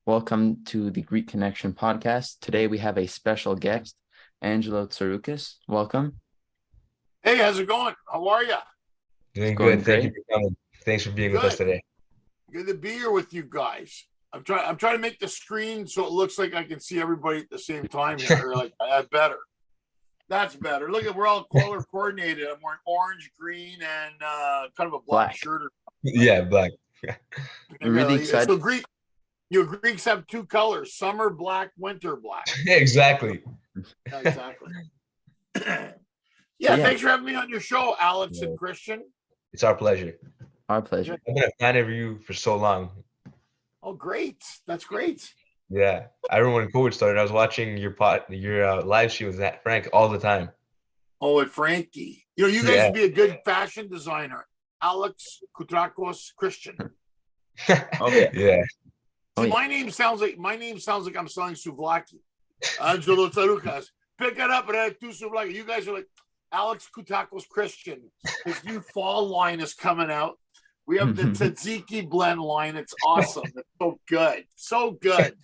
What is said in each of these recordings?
Welcome to the Greek Connection podcast. Today we have a special guest, Angelo Tsarouchas. Welcome. Hey, how's it going? How are you? It's Doing going good. Thank you great. for coming. Thanks for being with us Good. today. Good to be here with you guys. I'm trying to make the screen so it looks like I can see everybody at the same time here. Or like that better. That's better. Look at we're all color coordinated. I'm wearing orange, green, and kind of a black Black. shirt. Yeah, black. We're really excited. So Greeks have two colors: summer black, winter black. Exactly. Yeah, exactly. So Yeah, yeah, thanks for having me on your show, Alex Yeah. and Christian. It's our pleasure. our pleasure. I've been a fan of you for so long. Oh, great. That's great. Yeah. I remember when COVID started, I was watching your live stream with Nat Frank all the time. Oh, and Frankie. You guys Yeah. would be a good fashion designer. Alex Kutrakos Christian. Oh yeah. Yeah. Oh See, yeah. my name sounds like I'm selling souvlaki. Angelo Tsarouchas. Pick it up and add two souvlaki. You guys are like Alex Kutrakos Christian. His new fall line is coming out. We have the tzatziki blend line. It's awesome. It's so good. So good.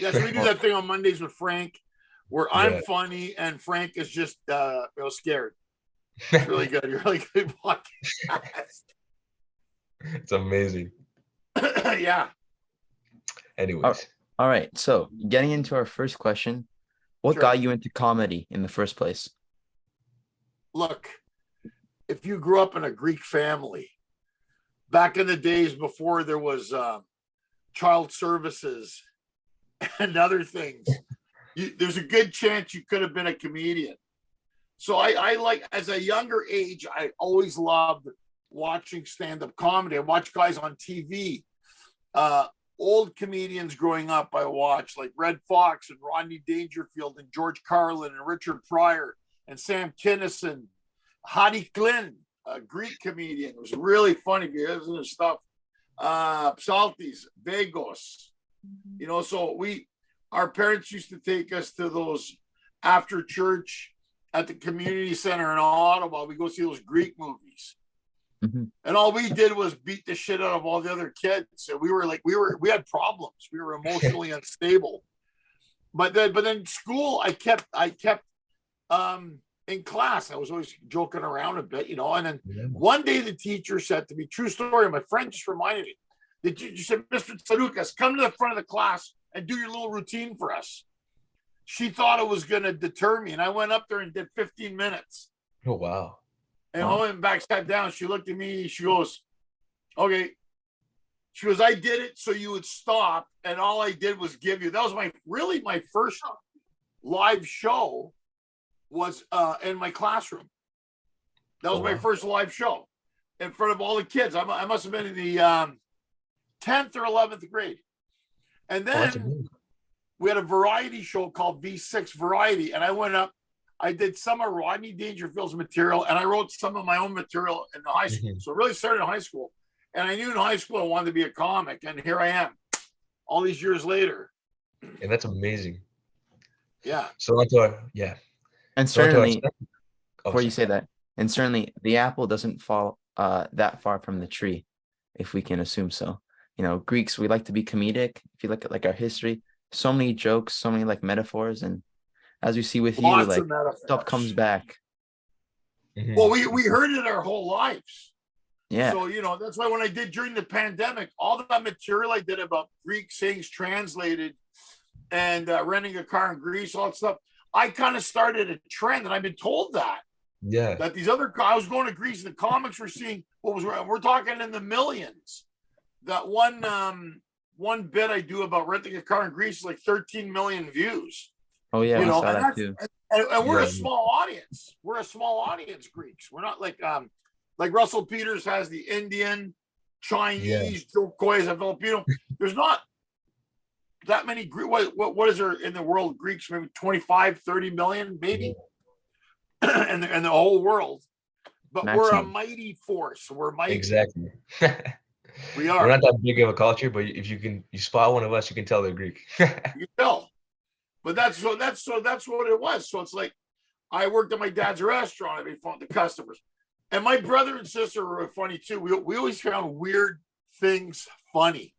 Yeah, so we do that thing on Mondays with Frank where I'm Yeah. funny and Frank is just scared. It's really good. You're really good podcast. It's amazing. Yeah. Anyways. All right. So getting into our first question, what Sure. got you into comedy in the first place? Look, if you grew up in a Greek family, back in the days before there was child services and other things, there's a good chance you could have been a comedian. So I like, as a younger age, I always loved watching stand-up comedy. I watched guys on TV. Old comedians growing up, I watched like Red Fox and Rodney Dangerfield and George Carlin and Richard Pryor and Sam Kinison, Hadi Klin, a Greek comedian. It was really funny because of his stuff. Psaltis, Vagos. So our parents used to take us to those after church at the community center in Ottawa. We go see those Greek movies. Mm-hmm. And all we did was beat the shit out of all the other kids. And we had problems. We were emotionally unstable. But then school, I kept in class. I was always joking around a bit, and then one day the teacher said to me, true story, my friend just reminded me, the teacher said, Mr. Tsarouchas, come to the front of the class and do your little routine for us. She thought it was going to deter me. And I went up there and did 15 minutes. Oh, wow. And I went back, sat down. She looked at me. She goes, okay. She goes, I did it so you would stop. And all I did was give you. That was my first live show was in my classroom. That was my first live show in front of all the kids. I must have been in the 10th or 11th grade. And then we had a variety show called V6 Variety. And I went up. I did some of Rodney Dangerfield's material, and I wrote some of my own material in the high school. So it really started in high school. And I knew in high school I wanted to be a comic, and here I am, all these years later. And that's amazing. Yeah. So And certainly, before you say that, and certainly the apple doesn't fall that far from the tree, if we can assume so. Greeks, we like to be comedic. If you look at like our history, so many jokes, so many like metaphors, and as we see with you, like stuff comes back. Mm-hmm. Well, we heard it our whole lives. Yeah. So, that's why when I did during the pandemic, all that material I did about Greek sayings translated and renting a car in Greece, all that stuff, I kind of started a trend, and I've been told that. Yeah. That these other, I was going to Greece, and the comics were seeing we're talking in the millions. That one bit I do about renting a car in Greece is like 13 million views. Oh yeah, we saw that too. And we're a small audience. We're a small audience, Greeks. We're not like Russell Peters has the Indian, Chinese, Joe Coy is a Filipino. There's not that many Greek. What is there in the world? Greeks, maybe 25, 30 million, maybe, and the whole world. But we're a mighty force. We're mighty. Exactly. We are. We're not that big of a culture, but if you spot one of us, you can tell they're Greek. You can tell. But that's what it was. So it's like I worked at my dad's restaurant. I made fun of the customers, and my brother and sister were funny too. We always found weird things funny.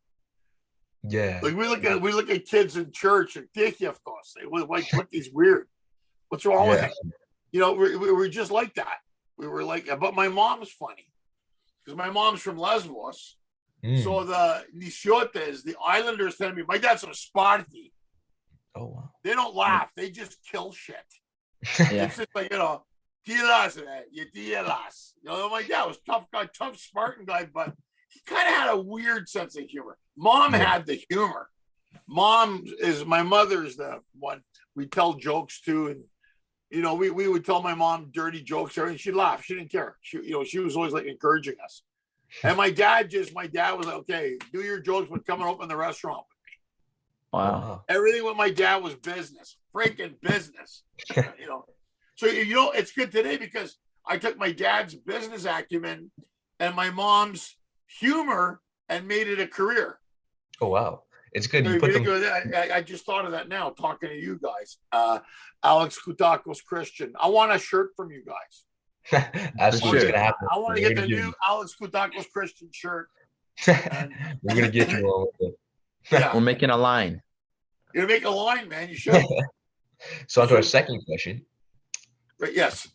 Yeah. Like we look at kids in church and like he's weird. What's wrong with Yeah. him? You know, we were just like that. We were like, but my mom's funny because my mom's from Lesbos. So the Nishotes, the islanders, tell me my dad's from Sparty. Oh wow. They don't laugh; they just kill shit. Yeah. It's just like, you know, Tilas, you Tilas. You know, my dad was tough guy, tough Spartan guy, but he kind of had a weird sense of humor. Mom had the humor. My mother's the one we tell jokes to, and you know, we would tell my mom dirty jokes, and she'd laugh. She didn't care. She was always like encouraging us. And my dad was like, okay, do your jokes, but come and open the restaurant. Wow. Everything with my dad was business, freaking business. You know, so it's good today because I took my dad's business acumen and my mom's humor and made it a career. Oh wow, it's good. So You put them. I just thought of that now talking to you guys. Alex Kutakos Christian. I want a shirt from you guys. That's what's gonna happen. I want to get the new Alex Kutakos Christian shirt. We're gonna get you one with it. Yeah. We're making a line. You're gonna make a line, man. You should. So on to our second question. Right, yes.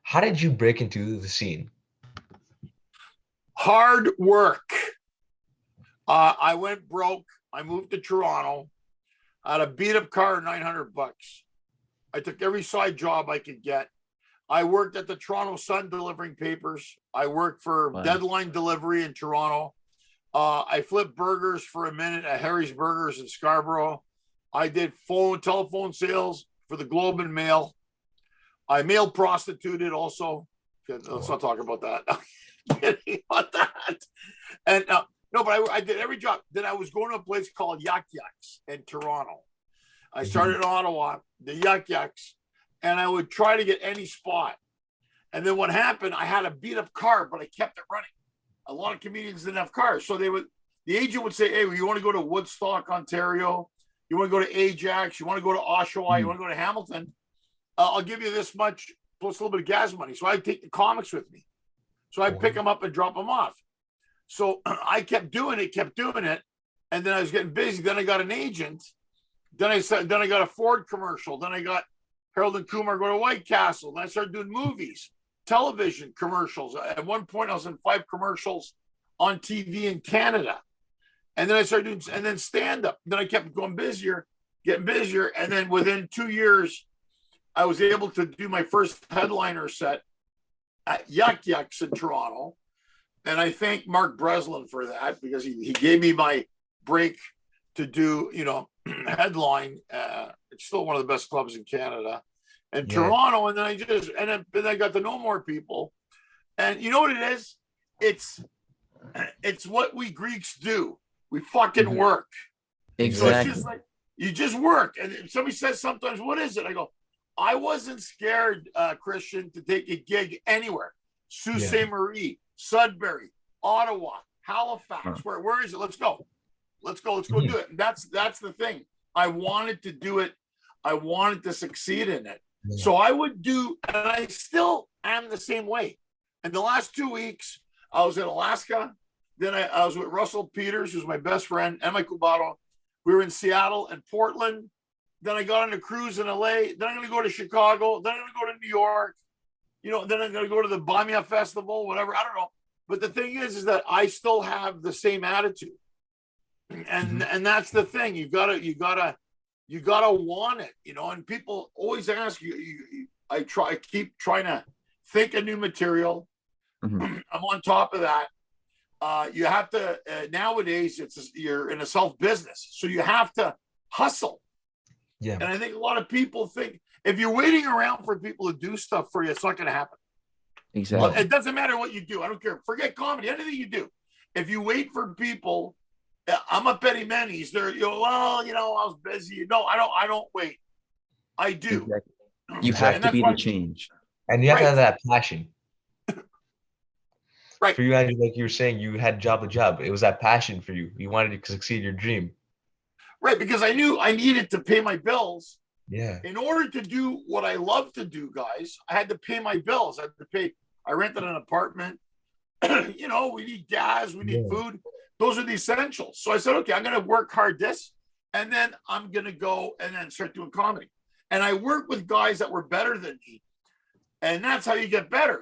How did you break into the scene? Hard work. I went broke. I moved to Toronto. I had a beat up car, $900. I took every side job I could get. I worked at the Toronto Sun delivering papers. I worked for Deadline Delivery in Toronto. I flipped burgers for a minute at Harry's Burgers in Scarborough. I did telephone sales for the Globe and Mail. I mail prostituted also. Let's not talk about that. About that. And no, but I did every job. Then I was going to a place called Yuck Yucks in Toronto. I started in Ottawa, the Yuck Yucks, and I would try to get any spot. And then what happened, I had a beat up car, but I kept it running. A lot of comedians didn't have cars. So the agent would say, hey, well, you want to go to Woodstock, Ontario? You want to go to Ajax? You want to go to Oshawa? You want to go to Hamilton? I'll give you this much plus a little bit of gas money. So I'd take the comics with me. So I'd pick them up and drop them off. So I kept doing it. And then I was getting busy. Then I got an agent. Then I got a Ford commercial. Then I got Harold and Kumar go to White Castle. Then I started doing movies, television commercials. At one point, I was in 5 commercials on TV in Canada. And then I started doing, and then stand-up. Then I kept going getting busier. And then within 2 years, I was able to do my first headliner set at Yuck Yucks in Toronto. And I thank Mark Breslin for that because he gave me my break to do, headline. It's still one of the best clubs in Canada and Toronto. And then I got to know more people. And you know what it is? It's what we Greeks do. We fucking work. Exactly. So it's just like, you just work. And if somebody says sometimes, what is it? I go, I wasn't scared, Christian, to take a gig anywhere. Sault Ste. Marie, Sudbury, Ottawa, Halifax. Where is it? Let's go. Let's go do it. And that's the thing. I wanted to do it. I wanted to succeed in it. Yeah. So I would do, and I still am the same way. And the last 2 weeks, I was in Alaska. Then I was with Russell Peters, who's my best friend, and my Kubato. We were in Seattle and Portland. Then I got on a cruise in LA. Then I'm going to go to Chicago. Then I'm going to go to New York. Then I'm going to go to the Bamia Festival, whatever. I don't know. But the thing is that I still have the same attitude. And that's the thing. You gotta want it, and people always ask you. I keep trying to think of new material. I'm on top of that. You have to nowadays. You're in a self business, so you have to hustle. Yeah. And I think a lot of people think if you're waiting around for people to do stuff for you, it's not going to happen. Exactly. It doesn't matter what you do. I don't care. Forget comedy. Anything you do. If you wait for people, I'm a Petty Manny's. They're I was busy. No, I don't wait. I do. Exactly. You have to be the change. And you have to have that passion. Right. For you, like you were saying, you had job to job. It was that passion for you. You wanted to succeed your dream. Right, because I knew I needed to pay my bills. Yeah. In order to do what I love to do, guys, I had to pay my bills. I rented an apartment. We need gas, we need food. Those are the essentials. So I said, okay, I'm going to work hard this, and then I'm going to go and then start doing comedy. And I worked with guys that were better than me. And that's how you get better.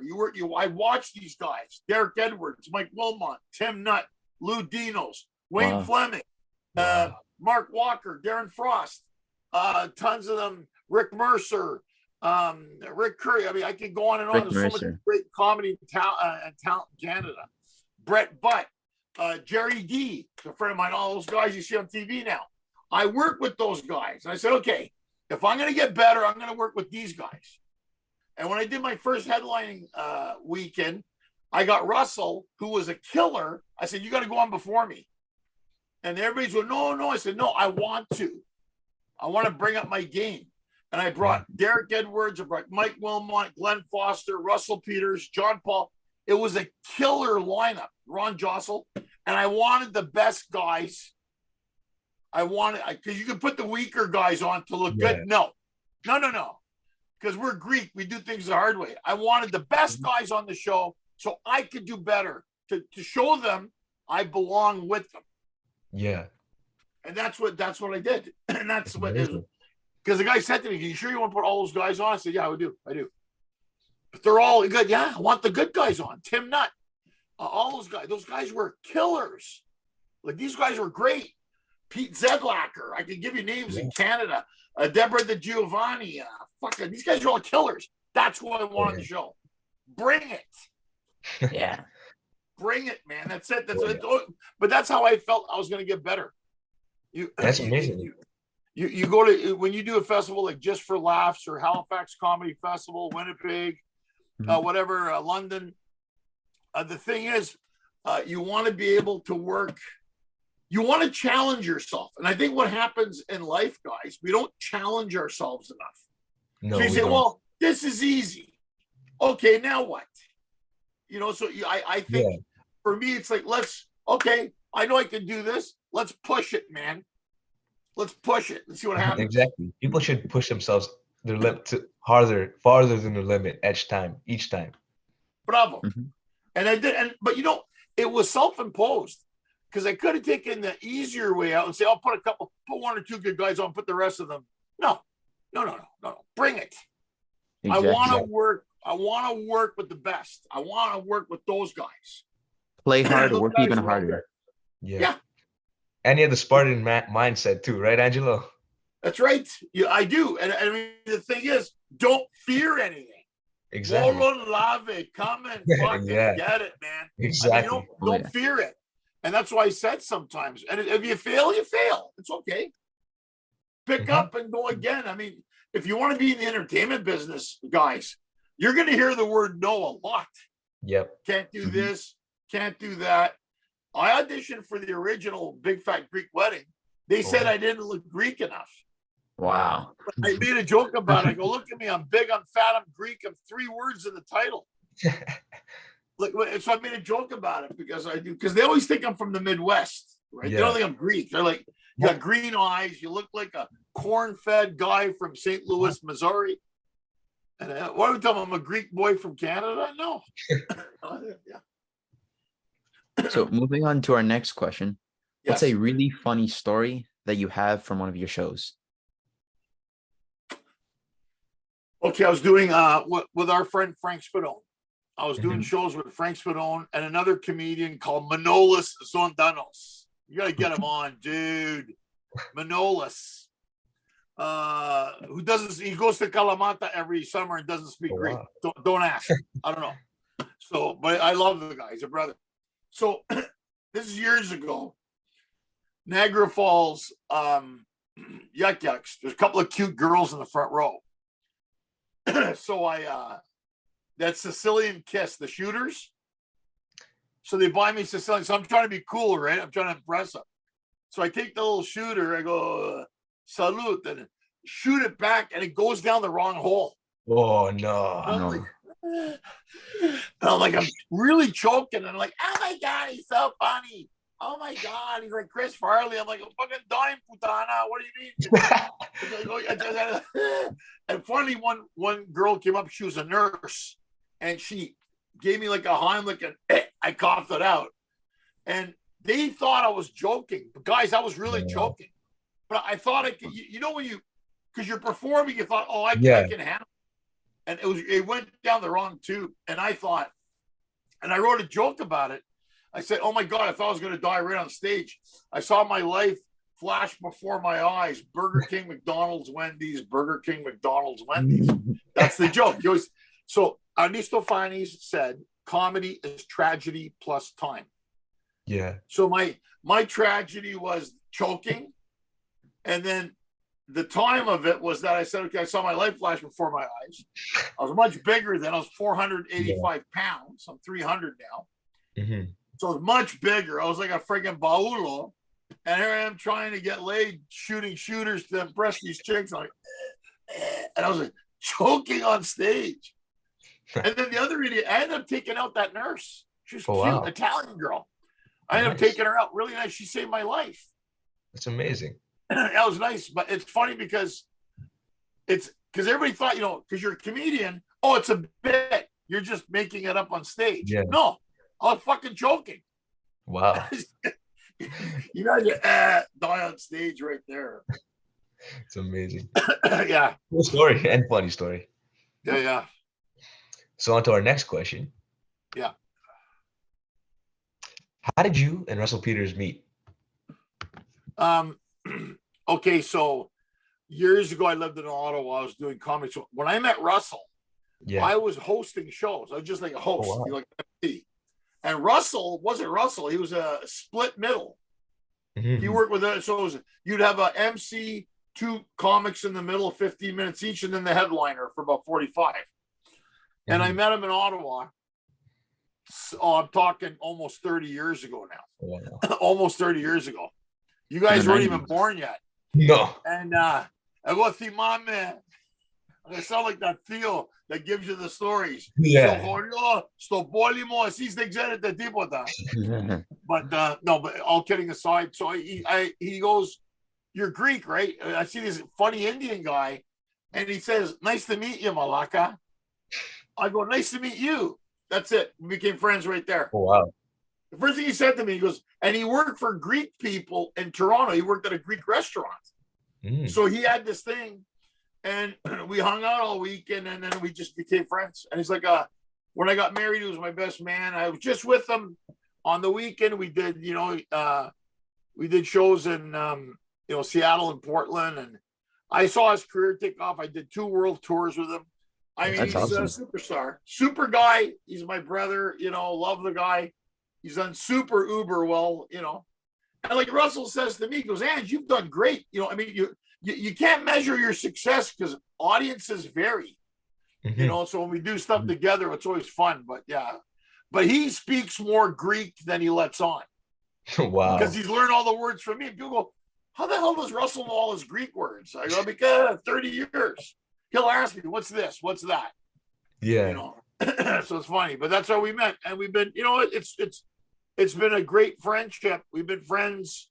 I watched these guys: Derek Edwards, Mike Wilmot, Tim Nutt, Lou Dinos, Wayne Fleming, Mark Walker, Darren Frost, tons of them, Rick Mercer, Rick Curry. I mean, I can go on and on. There's so much great comedy and talent in Canada. Brett Butt, Jerry D, a friend of mine, all those guys you see on TV now. I work with those guys. And I said, okay, if I'm going to get better, I'm going to work with these guys. And when I did my first headlining weekend, I got Russell, who was a killer. I said, you got to go on before me. And everybody's going, no. I said, no, I want to. I want to bring up my game. And I brought Derek Edwards, I brought Mike Wilmot, Glenn Foster, Russell Peters, John Paul. It was a killer lineup, Ron Jossel. And I wanted the best guys. Because you could put the weaker guys on to look good. No. Because we're Greek, we do things the hard way. I wanted the best guys on the show so I could do better, to show them I belong with them. Yeah. And that's what I did. And that's what it is. Because the guy said to me, "Are you sure you want to put all those guys on?" I said, "Yeah, I do. But they're all good. Yeah, I want the good guys on. Tim Nutt, all those guys. Those guys were killers. Like, these guys were great. Pete Zedlacker. I can give you names in Canada. Deborah DeGiovanni. These guys are all killers. That's who I want on the show. Bring it. Yeah. Bring it, man. That's it. But that's how I felt I was going to get better. That's amazing. You go to, when you do a festival like Just for Laughs or Halifax Comedy Festival, Winnipeg, whatever, London. The thing is, you want to be able to work. You want to challenge yourself. And I think what happens in life, guys, we don't challenge ourselves enough. No, so you say, well, this is easy. Okay, now what? So I think for me, it's like, I know I can do this. Let's push it, man. Let's push it and see what happens. Exactly. People should push themselves their limit farther than their limit each time. Bravo. And I did, but it was self-imposed, because I could have taken the easier way out and say, I'll put one or two good guys on, put the rest of them. No. Bring it. Exactly. I want to work with the best. I want to work with those guys. Play hard, work even harder. Yeah. And you have the Spartan mindset too, right, Angelo? That's right. Yeah, I do. And I mean, the thing is, don't fear anything. Exactly. Come and fucking get it, man. Exactly. I mean, don't fear it. And that's why I said sometimes. And if you fail, you fail. It's okay. Pick up and go again. I mean, if you want to be in the entertainment business, guys, you're going to hear the word no a lot. Yep. Can't do this. Can't do that. I auditioned for the original Big Fat Greek Wedding. They said I didn't look Greek enough. Wow. I made a joke about it. I go, look at me. I'm big, I'm fat, I'm Greek. I'm 3 words in the title. So I made a joke about it because they always think I'm from the Midwest, right? They don't think I'm Greek. They're like, you got green eyes. You look like a corn-fed guy from St. Louis, Missouri. And what are we talking about? I'm a Greek boy from Canada? No. So moving on to our next question. What's a really funny story that you have from one of your shows? Okay, I was doing with our friend Frank Spadone. I was doing shows with Frank Spadone and another comedian called Manolis Zondanos. You got to get him on, dude. Manolis. He goes to Kalamata every summer and doesn't speak Greek. Wow. Don't ask. I don't know. So, but I love the guy. He's a brother. So this is years ago. Niagara Falls, Yuck Yucks. There's a couple of cute girls in the front row. So that Sicilian Kiss, the shooters. So they buy me Sicilian. So I'm trying to be cool, right? I'm trying to impress them. So I take the little shooter. I go, salute, and shoot it back, and it goes down the wrong hole. Oh, no. I'm like, I'm really choking. And I'm like, oh my God, he's so funny. Oh my God, he's like Chris Farley. I'm like, a fucking dime putana. What do you mean? And finally, one girl came up. She was a nurse, and she gave me like a Heimlich, and I coughed it out. And they thought I was joking. But guys, I was really joking. But I thought I could, when because you're performing, you thought, oh, I can handle it. And it went down the wrong tube. And I thought, and I wrote a joke about it. I said, oh my God, I thought I was going to die right on stage. I saw my life flash before my eyes. Burger King, McDonald's, Wendy's, Burger King, McDonald's, Wendy's. That's the joke. So Aristophanes said, comedy is tragedy plus time. Yeah. So my tragedy was choking. And then the time of it was that I said, okay, I saw my life flash before my eyes. I was much bigger then. I was 485 pounds. I'm 300 now. Mm-hmm. So I was much bigger. I was like a friggin' baulo. And here I am trying to get laid, shooting shooters to impress these chicks. And I was like, choking on stage. And then the other idiot, I ended up taking out that nurse. She was cute, Italian girl. I ended up taking her out. Really nice. She saved my life. That's amazing. That was nice. But it's funny because everybody thought, because you're a comedian, oh, it's a bit. You're just making it up on stage. Yeah. No, I was fucking joking. Wow. You guys die on stage right there. It's amazing. Yeah. Cool story and funny story. Yeah. So on to our next question. Yeah. How did you and Russell Peters meet? Okay, so years ago I lived in Ottawa. I was doing comedy. So when I met Russell, I was hosting shows. I was just like a host, like MC. And Russell wasn't Russell. He was a split middle. Mm-hmm. He worked with us. So you'd have a MC, 2 comics in the middle, 15 minutes each, and then the headliner for about 45. Mm-hmm. And I met him in Ottawa. So I'm talking almost 30 years ago now. Wow. Almost 30 years ago. You guys weren't even born yet. No. And I go, see, my man. I sound like that Theo that gives you the stories. Yeah. But no, but all kidding aside, so he goes, you're Greek, right? I see this funny Indian guy, and he says, nice to meet you, Malaka. I go, nice to meet you. That's it. We became friends right there. Oh, wow. The first thing he said to me, he goes, and he worked for Greek people in Toronto. He worked at a Greek restaurant. Mm. So he had this thing, and we hung out all weekend, and then we just became friends. And he's like, when I got married, he was my best man. I was just with him on the weekend. We did, we did shows in, Seattle and Portland, and I saw his career take off. I did 2 world tours with him. I mean, he's awesome. A superstar, super guy. He's my brother, love the guy. He's done super uber well, and like Russell says to me, he goes, Ange, you've done great. I mean, you can't measure your success because audiences vary, mm-hmm. So when we do stuff together, it's always fun, but he speaks more Greek than he lets on. Wow. Because he's learned all the words from me. People go, how the hell does Russell know all his Greek words? I go, because 30 years. He'll ask me, what's this? What's that? Yeah. So it's funny, but that's how we met. And we've been, it's been a great friendship. We've been friends.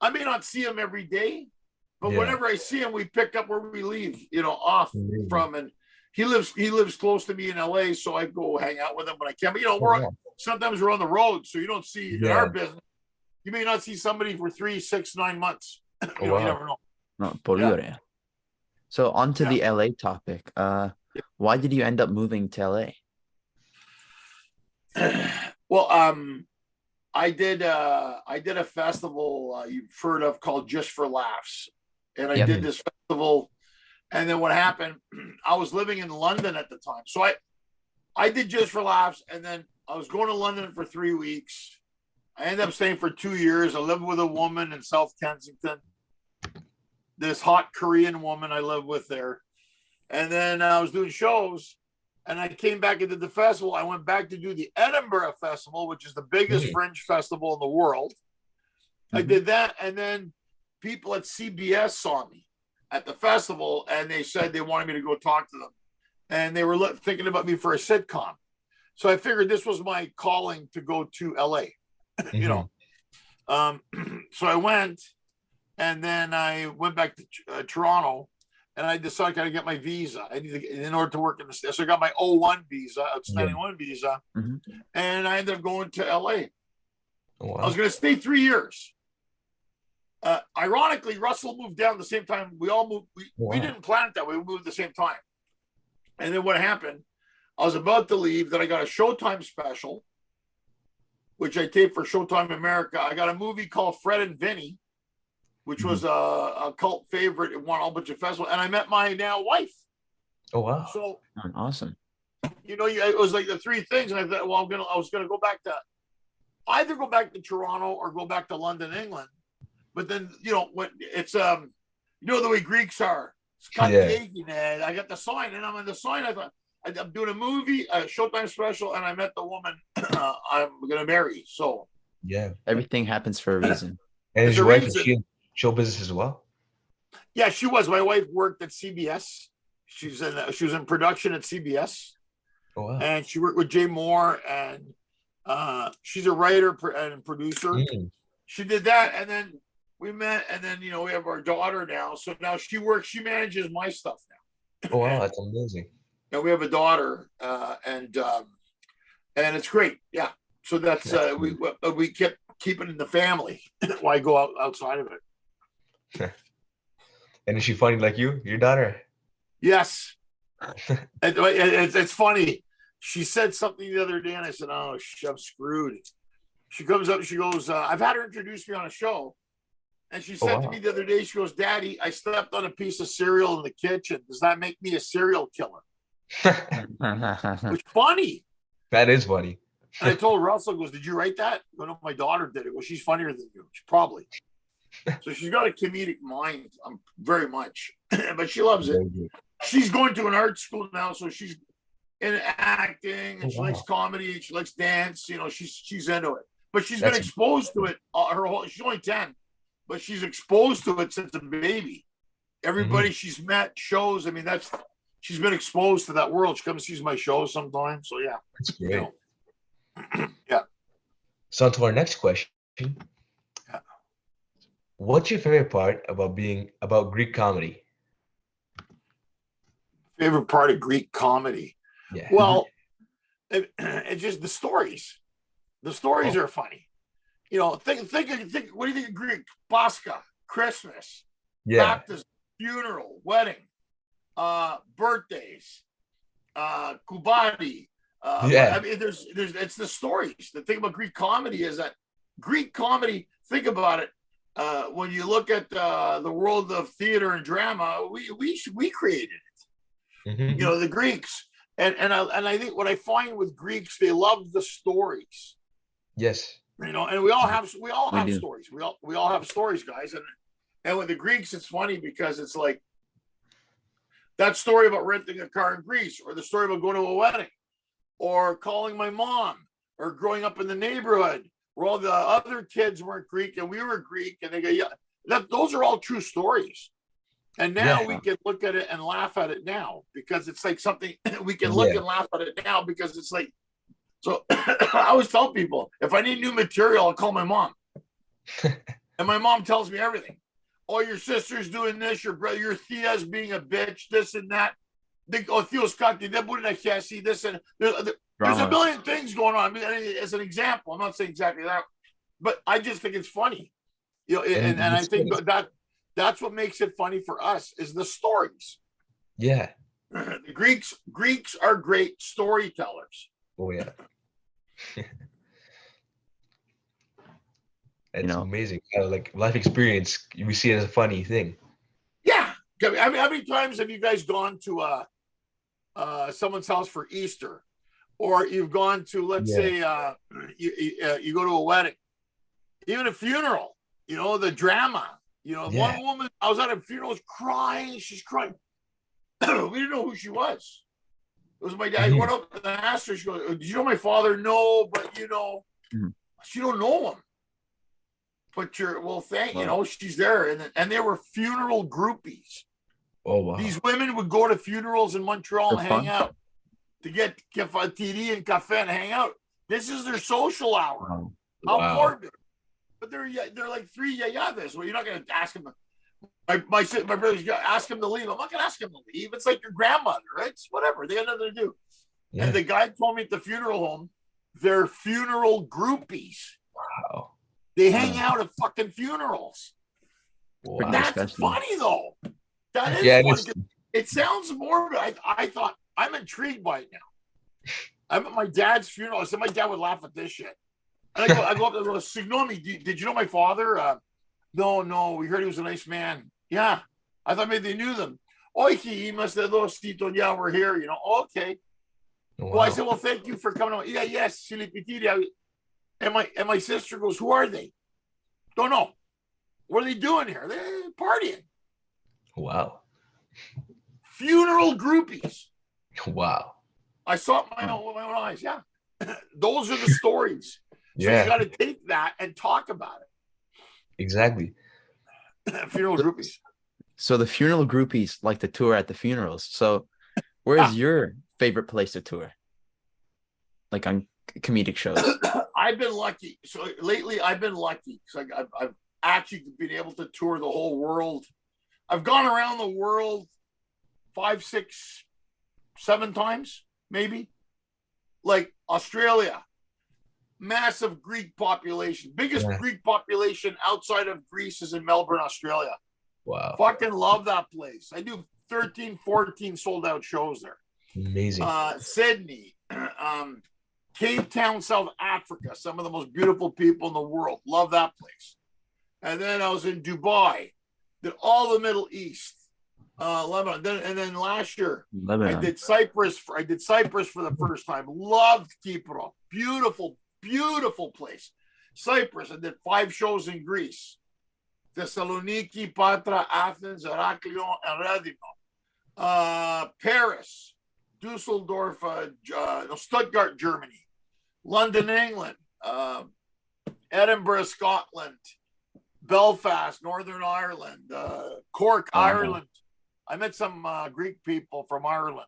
I may not see him every day, but whenever I see him, we pick up where we leave, off from. And he lives close to me in LA, so I go hang out with him when I can. But sometimes we're on the road, so you don't see in our business. You may not see somebody for 3, 6, 9 months. You never know. No, So on to the LA topic. Why did you end up moving to LA? Well, I did a festival you've heard of called Just for Laughs. And I did this festival. And then what happened, I was living in London at the time. So I did Just for Laughs. And then I was going to London for 3 weeks. I ended up staying for 2 years. I lived with a woman in South Kensington. This hot Korean woman I lived with there. And then I was doing shows. And I came back into the festival. I went back to do the Edinburgh Festival, which is the biggest fringe festival in the world. I did that. And then people at CBS saw me at the festival, and they said they wanted me to go talk to them. And they were thinking about me for a sitcom. So I figured this was my calling to go to LA, So I went, and then I went back to Toronto. And I decided I got to get my visa. I need to, in order to work in the States. So I got my O1 visa, outstanding 1 visa. And I ended up going to LA. Oh, wow. I was going to stay 3 years. Ironically, Russell moved down the same time we all moved. We didn't plan it that way. We moved at the same time. And then what happened? I was about to leave. Then I got a Showtime special, which I taped for Showtime America. I got a movie called Fred and Vinny, which was a cult favorite. It won a bunch of festivals. And I met my now wife. Oh, wow. So awesome. You know, it was like the three things. And I thought, well, I was gonna go back to either go back to Toronto or go back to London, England. But then, you know, when it's you know the way Greeks are. It's got the aching, and I got the sign, and I'm on the sign. I thought I'm doing a movie, a Showtime special, and I met the woman I'm gonna marry. So everything happens for a reason. And is your wife in show business as well? Yeah, she was. My wife worked at CBS. She was in production at CBS. Oh, wow. And she worked with Jay Moore, and she's a writer and producer. She did that, and then we met, and then, you know, we have our daughter now. So now she manages my stuff now. Oh, wow, that's amazing. And we have a daughter, and it's great. Yeah. So that's we kept keeping it in the family. Why go outside of it? And is she funny like you, your daughter? Yes. It's funny. She said something the other day, and I said, "Oh, I'm screwed." She comes up, she goes, "I've had her introduce me on a show," and she said to me the other day, she goes, "Daddy, I stepped on a piece of cereal in the kitchen. Does that make me a serial killer?" It's funny. That is funny. And I told Russell, "Goes, did you write that?" "No, no, my daughter did it." "Well, she's funnier than you." She probably. So she's got a comedic mind, very much, but she loves it. She's going to an art school now, so she's in acting, and she likes comedy, and she likes dance. You know, she's into it, but she's been exposed to it her whole. She's only 10, but she's exposed to it since a baby. Everybody she's met, shows. I mean, she's been exposed to that world. She comes and sees my shows sometimes. So yeah, that's great. You know. Yeah. So on to our next question. Yeah. What's your favorite part about Greek comedy? Favorite part of Greek comedy? Yeah. Well, it's just the stories. The stories are funny. You know, think. What do you think of Greek? Pascha, Christmas, baptism, funeral, wedding, birthdays, kubati. I mean, there's. It's the stories. The thing about Greek comedy is that Greek comedy. Think about it. When you look at the world of theater and drama, we created it. You know, the Greeks, and I think what I find with Greeks, they love the stories. Yes. You know, and we all have stories. We all have stories, guys. And with the Greeks, it's funny because it's like that story about renting a car in Greece, or the story about going to a wedding, or calling my mom, or growing up in the neighborhood where all the other kids weren't Greek and we were Greek, and they go, those are all true stories. And now we can look at it and laugh at it now, because it's like something we can look and laugh at it now, because it's like, so I always tell people, if I need new material, I'll call my mom. And my mom tells me everything. Oh, your sister's doing this, your brother, your Thea's being a bitch, this and that. Theo's got this, and there's a million things going on. I mean, as an example, I'm not saying exactly that, but I just think it's funny. You know, and I think that's what makes it funny for us, is the stories. Yeah. The Greeks are great storytellers. Oh yeah. It's amazing. Like life experience, we see it as a funny thing. Yeah. I mean, how many times have you guys gone to someone's house for Easter, or you've gone to, let's say, you go to a wedding, even a funeral? You know, the drama. You know, one woman, I was at a funeral, was crying. She's crying. We didn't know who she was. It was my dad. I went up and asked her. She goes, "Did you know my father?" "No, but you know, she don't know him." But you know, she's there, and they were funeral groupies. Oh wow! These women would go to funerals in Montreal and hang out to get TD and cafe and hang out. This is their social hour. How morbid! But they're like three yayavas. Well, you're not going to ask them. My brother's got to ask him to leave. I'm not going to ask him to leave. It's like your grandmother, right? It's whatever. They got nothing to do. Yeah. And the guy told me at the funeral home, they're funeral groupies. Wow. They hang out at fucking funerals. Wow. That's Disgusting. funny though. That is Yeah, funny. It sounds morbid. I thought I'm intrigued by it now. I'm at my dad's funeral. I said my dad would laugh at this shit. And I go up there and go, Signomi, did you know my father? No, we heard he was a nice man. Yeah. I thought maybe they knew them. Oh, he must have lost it. Yeah, we're here, you know. Okay. Wow. Well, I said, well, thank you for coming. Yeah, yes, and my sister goes, who are they? Don't know. What are they doing here? They're partying. Wow. Funeral groupies. Wow. I saw it with my own eyes. Yeah. Those are the stories. So you got to take that and talk about it. Exactly. Funeral groupies. So the funeral groupies like to tour at the funerals. So where's your favorite place to tour? Like on comedic shows? I've been lucky. So lately I've been lucky because I've actually been able to tour the whole world. I've gone around the world 5, 6, 7 times, maybe. Like Australia, massive Greek population. Biggest Greek population outside of Greece is in Melbourne, Australia. Wow. Fucking love that place. I do 13, 14 sold out shows there. Amazing. Sydney, Cape Town, South Africa. Some of the most beautiful people in the world. Love that place. And then I was in Dubai. Did all the Middle East. Lebanon. And then last year, Lebanon. I did Cyprus for the first time. Loved Kipro. Beautiful, beautiful place. Cyprus. I did 5 shows in Greece. Thessaloniki, Patra, Athens, Heraklion, and Radino. Paris, Dusseldorf, Stuttgart, Germany. London, England. Edinburgh, Scotland. Belfast, Northern Ireland. Cork, Ireland. I met some Greek people from Ireland,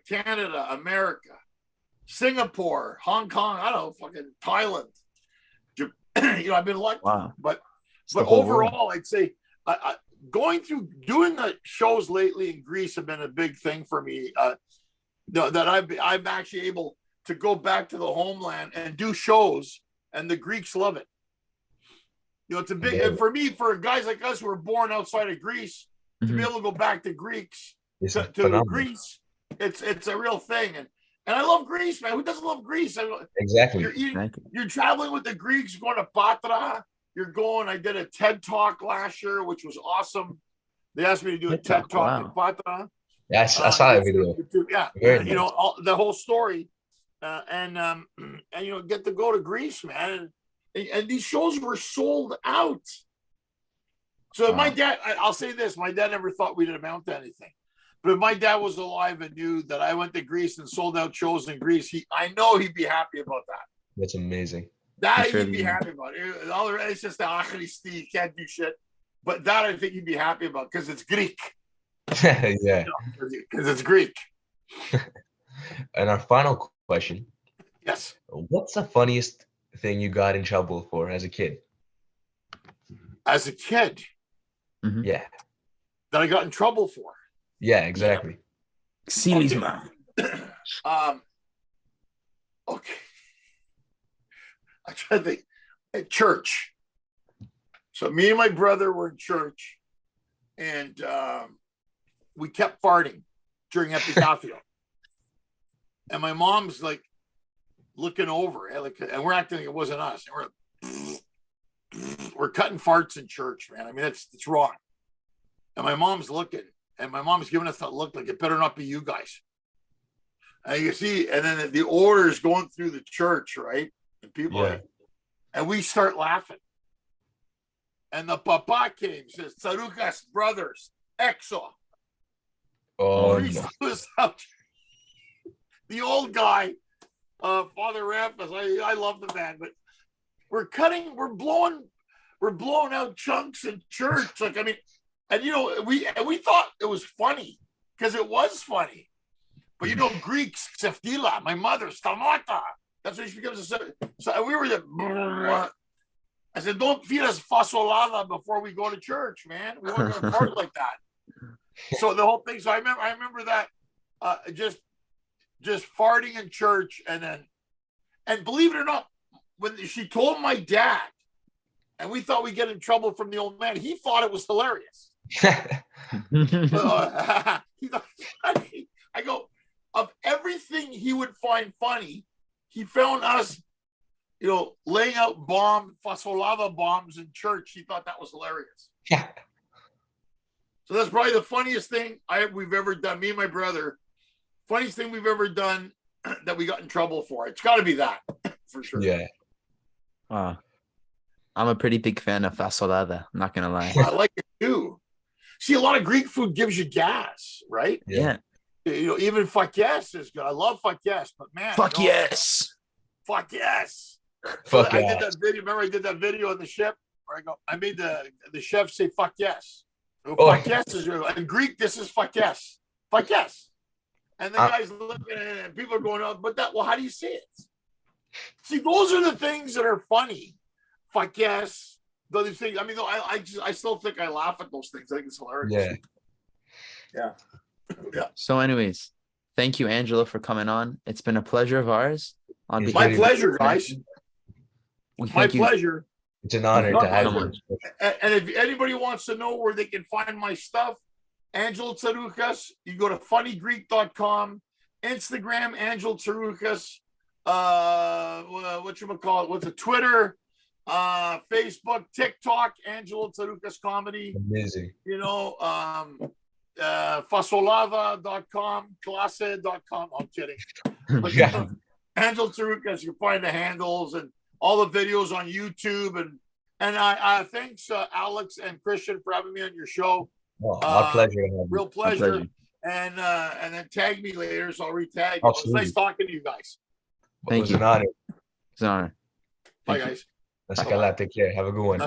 Canada, America, Singapore, Hong Kong, I don't know, fucking Thailand. I've been lucky, but overall, I'd say doing the shows lately in Greece have been a big thing for me. That I'm actually able to go back to the homeland and do shows, and the Greeks love it. It's a big, and for me, for guys like us who were born outside of Greece, to be able to go back to Greece, to Greece, it's a real thing. And I love Greece, man. Who doesn't love Greece? Exactly. You're traveling with the Greeks, going to Patra. I did a TED Talk last year, which was awesome. They asked me to do a TED Talk in Patra. Yeah, I saw that video. Yeah, the whole story. And get to go to Greece, man. And these shows were sold out. So my dad, I'll say this, my dad never thought we'd amount to anything. But if my dad was alive and knew that I went to Greece and sold out shows in Greece, I know he'd be happy about that. That's amazing. He'd be happy about it. All the rest is just the Achristi, can't do shit. But that I think he'd be happy about because it's Greek. Yeah. Because it's Greek. And our final question. Yes. What's the funniest thing you got in trouble for as a kid? As a kid? Mm-hmm. Yeah. That I got in trouble for? Yeah, exactly. Okay. Okay. I try to think. At church. So me and my brother were in church, and we kept farting during Epitafio. And my mom's like looking over, and we're acting like it wasn't us. And we're cutting farts in church, man. I mean, it's wrong. And my mom's looking, and my mom's giving us that look like it better not be you guys. And you see, and then the order is going through the church, right? And people, and we start laughing. And the papa came, says, Tsarouchas brothers, exo. Oh, no. The old guy, Father Rampas, I love the man, but we're blowing out chunks in church. Like, I mean, and we thought it was funny because it was funny. But Greeks, Seftila, my mother, Stamata. That's when she becomes so we were I said, don't feed us fasolada before we go to church, man. We weren't going to fart like that. So the whole thing. So I remember that just farting in church, and believe it or not, when she told my dad, and we thought we'd get in trouble from the old man, he thought it was hilarious. I go, of everything he would find funny, he found us, laying out fasolava bombs in church. He thought that was hilarious. Yeah. So that's probably the funniest thing we've ever done. Me and my brother, funniest thing we've ever done that we got in trouble for. It's got to be that for sure. Yeah. I'm a pretty big fan of fasolada. I'm not gonna lie. I like it too. See, a lot of Greek food gives you gas, right? Yeah. Even fuck yes is good. I love fuck yes, but man, fuck yes. Fuck yes. Fuck I yes. did that video. Remember, I did that video on the ship where I made the chef say fuck yes. Fuck yes is real. In Greek, this is fuck yes. Fuck yes. And the guy's looking at it and people are going, but how do you say it? See, those are the things that are funny. Fuck yes. Those things. I mean, I still think I laugh at those things. I think it's hilarious. Yeah. So, anyways, thank you, Angelo, for coming on. It's been a pleasure of ours. My pleasure, guys. My pleasure. It's an honor to have you. And if anybody wants to know where they can find my stuff, Angelo Tsarouchas, you go to funnygreek.com, Instagram, Angelo Tsarouchas, what's it, Twitter, Facebook, TikTok, Angelo Tsarouchas Comedy. Amazing. Fasolava.com, classe.com. I'm kidding. But Angelo Tsarouchas, you find the handles and all the videos on YouTube. And I thanks Alex and Christian for having me on your show. Our pleasure. Real pleasure. And then tag me later, so I'll retag you. It's nice talking to you guys. Thank you. It was an honor. It's an honor. Bye, guys. Take care. Have a good one.